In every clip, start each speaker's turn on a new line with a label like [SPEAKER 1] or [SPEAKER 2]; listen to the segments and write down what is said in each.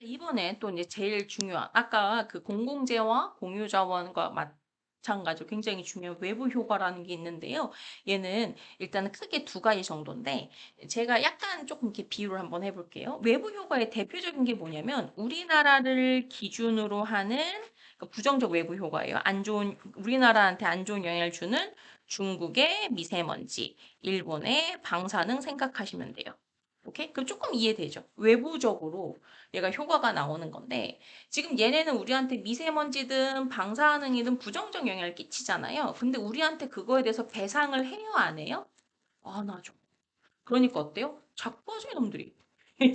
[SPEAKER 1] 이번에 또 이제 제일 중요한 아까 그 공공재와 공유자원과 마찬가지로 굉장히 중요한 외부 효과라는 게 있는데요. 얘는 일단은 크게 두 가지 정도인데 제가 약간 조금 이렇게 비유를 한번 해볼게요. 외부 효과의 대표적인 게 뭐냐면 우리나라를 기준으로 하는 그 부정적 외부 효과예요. 안 좋은 우리나라한테 안 좋은 영향을 주는 중국의 미세먼지, 일본의 방사능 생각하시면 돼요. 오케이? 그럼 조금 이해되죠? 외부적으로 얘가 효과가 나오는 건데 지금 얘네는 우리한테 미세먼지든 방사능이든 부정적 영향을 끼치잖아요. 근데 우리한테 그거에 대해서 배상을 해요, 안 해요? 안 하죠. 그러니까 어때요? 자빠져 이놈들이.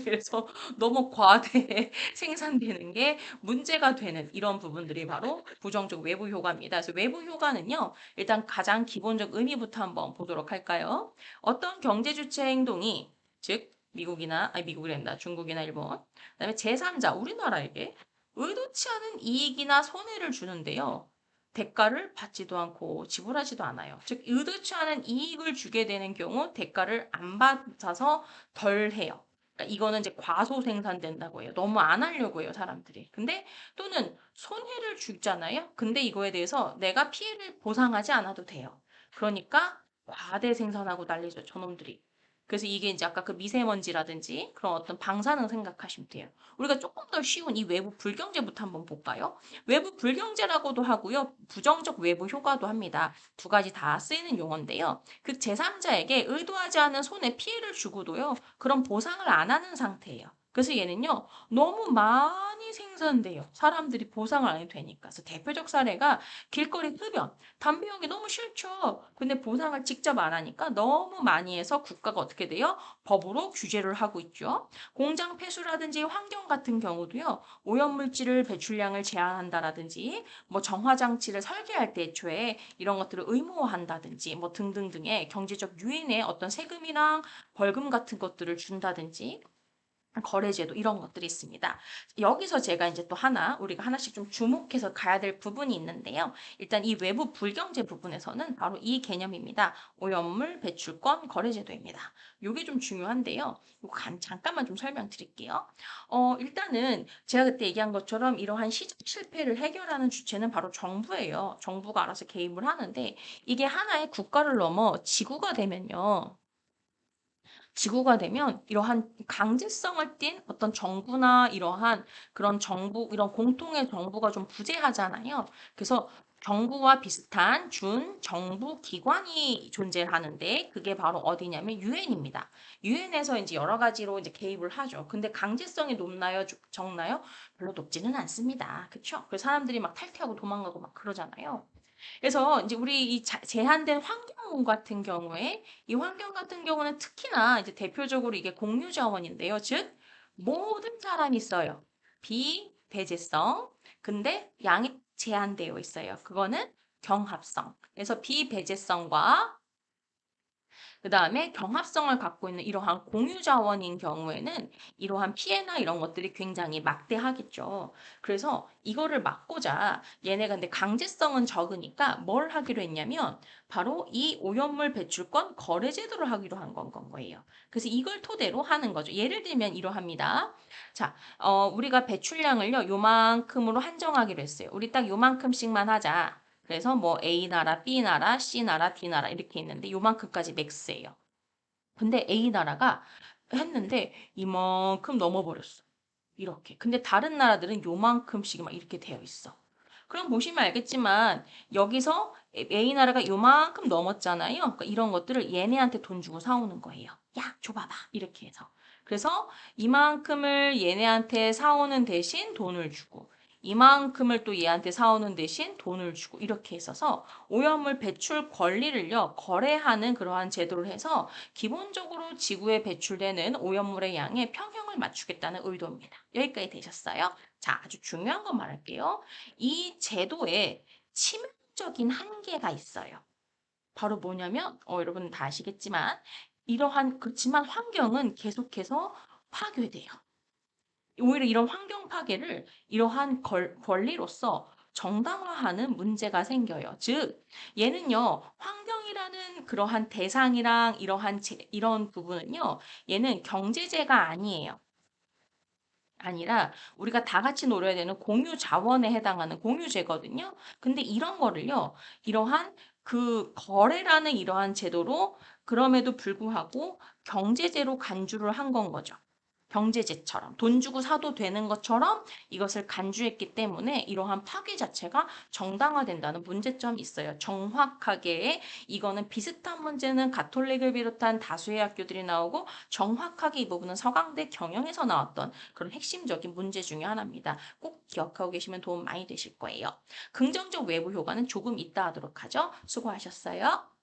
[SPEAKER 1] 그래서 너무 과대에 생산되는 게 문제가 되는 이런 부분들이 바로 부정적 외부 효과입니다. 그래서 외부 효과는요, 일단 가장 기본적 의미부터 한번 보도록 할까요? 어떤 경제 주체 행동이, 즉, 미국이란다. 중국이나 일본. 그다음에 제3자, 우리나라에게 의도치 않은 이익이나 손해를 주는데요. 대가를 받지도 않고 지불하지도 않아요. 즉, 의도치 않은 이익을 주게 되는 경우 대가를 안 받아서 덜 해요. 그러니까 이거는 이제 과소 생산된다고 해요. 너무 안 하려고 해요, 사람들이. 근데 또는 손해를 주잖아요. 근데 이거에 대해서 내가 피해를 보상하지 않아도 돼요. 그러니까 과대 생산하고 난리죠, 저놈들이. 그래서 이게 이제 아까 그 미세먼지라든지 그런 어떤 방사능 생각하시면 돼요. 우리가 조금 더 쉬운 이 외부 불경제부터 한번 볼까요? 외부 불경제라고도 하고요. 부정적 외부 효과도 합니다. 두 가지 다 쓰이는 용어인데요. 그 제3자에게 의도하지 않은 손해 피해를 주고도요. 그런 보상을 안 하는 상태예요. 그래서 얘는요. 너무 많이 생산돼요. 사람들이 보상을 안 해도 되니까. 그래서 대표적 사례가 길거리 흡연. 담배 연기 너무 싫죠. 근데 보상을 직접 안 하니까 너무 많이 해서 국가가 어떻게 돼요? 법으로 규제를 하고 있죠. 공장 폐수라든지 환경 같은 경우도요. 오염물질을 배출량을 제한한다라든지 뭐 정화장치를 설계할 때 애초에 이런 것들을 의무화한다든지 뭐 등등등의 경제적 유인의 어떤 세금이랑 벌금 같은 것들을 준다든지 거래제도 이런 것들이 있습니다. 여기서 제가 이제 또 우리가 하나씩 좀 주목해서 가야 될 부분이 있는데요. 일단 이 외부 불경제 부분에서는 바로 이 개념입니다. 오염물 배출권 거래제도입니다. 이게 좀 중요한데요. 이거 잠깐만 좀 설명드릴게요. 일단은 제가 그때 얘기한 것처럼 이러한 시장 실패를 해결하는 주체는 바로 정부예요. 정부가 알아서 개입을 하는데 이게 하나의 국가를 넘어 지구가 되면 이러한 강제성을 띤 어떤 정부나 이러한 그런 정부, 이런 공통의 정부가 좀 부재하잖아요. 그래서 정부와 비슷한 준 정부 기관이 존재하는데 그게 바로 어디냐면 유엔입니다. 유엔에서 이제 여러 가지로 이제 개입을 하죠. 근데 강제성이 높나요? 적나요? 별로 높지는 않습니다. 그렇죠? 그래서 사람들이 막 탈퇴하고 도망가고 막 그러잖아요. 그래서 이제 우리 이 제한된 환경 같은 경우에 이 환경 같은 경우는 특히나 이제 대표적으로 이게 공유 자원인데요. 즉 모든 사람이 써요. 비배제성. 근데 양이 제한되어 있어요. 그거는 경합성. 그래서 비배제성과 그다음에 경합성을 갖고 있는 이러한 공유 자원인 경우에는 이러한 피해나 이런 것들이 굉장히 막대하겠죠. 그래서 이거를 막고자 얘네가 근데 강제성은 적으니까 뭘 하기로 했냐면 바로 이 오염물 배출권 거래 제도를 하기로 한 거예요. 그래서 이걸 토대로 하는 거죠. 예를 들면 이러합니다. 자, 우리가 배출량을요, 요만큼으로 한정하기로 했어요. 우리 딱 요만큼씩만 하자. 그래서 뭐 A나라, B나라, C나라, D나라 이렇게 있는데 요만큼까지 맥스예요. 근데 A나라가 했는데 이만큼 넘어버렸어. 이렇게. 근데 다른 나라들은 요만큼씩 막 이렇게 되어 있어. 그럼 보시면 알겠지만 여기서 A나라가 요만큼 넘었잖아요. 그러니까 이런 것들을 얘네한테 돈 주고 사오는 거예요. 야, 줘봐봐. 이렇게 해서. 그래서 이만큼을 얘네한테 사오는 대신 돈을 주고 이만큼을 또 얘한테 사오는 대신 돈을 주고 이렇게 있어서 오염물 배출 권리를요 거래하는 그러한 제도를 해서 기본적으로 지구에 배출되는 오염물의 양에 평형을 맞추겠다는 의도입니다. 여기까지 되셨어요? 자, 아주 중요한 거 말할게요. 이 제도에 치명적인 한계가 있어요. 바로 뭐냐면, 여러분 다 아시겠지만, 그렇지만 환경은 계속해서 파괴돼요. 오히려 이런 환경 파괴를 이러한 권리로서 정당화하는 문제가 생겨요. 즉, 얘는요, 환경이라는 그러한 대상이랑 이런 부분은요, 얘는 경제재가 아니에요. 아니라 우리가 다 같이 노려야 되는 공유 자원에 해당하는 공유제거든요. 근데 이런 거를요, 이러한 그 거래라는 이러한 제도로 그럼에도 불구하고 경제제로 간주를 한 건 거죠. 경제제처럼 돈 주고 사도 되는 것처럼 이것을 간주했기 때문에 이러한 파괴 자체가 정당화된다는 문제점이 있어요. 정확하게 이거는 비슷한 문제는 가톨릭을 비롯한 다수의 학교들이 나오고 정확하게 이 부분은 서강대 경영에서 나왔던 그런 핵심적인 문제 중에 하나입니다. 꼭 기억하고 계시면 도움 많이 되실 거예요. 긍정적 외부 효과는 조금 이따 하도록 하죠. 수고하셨어요.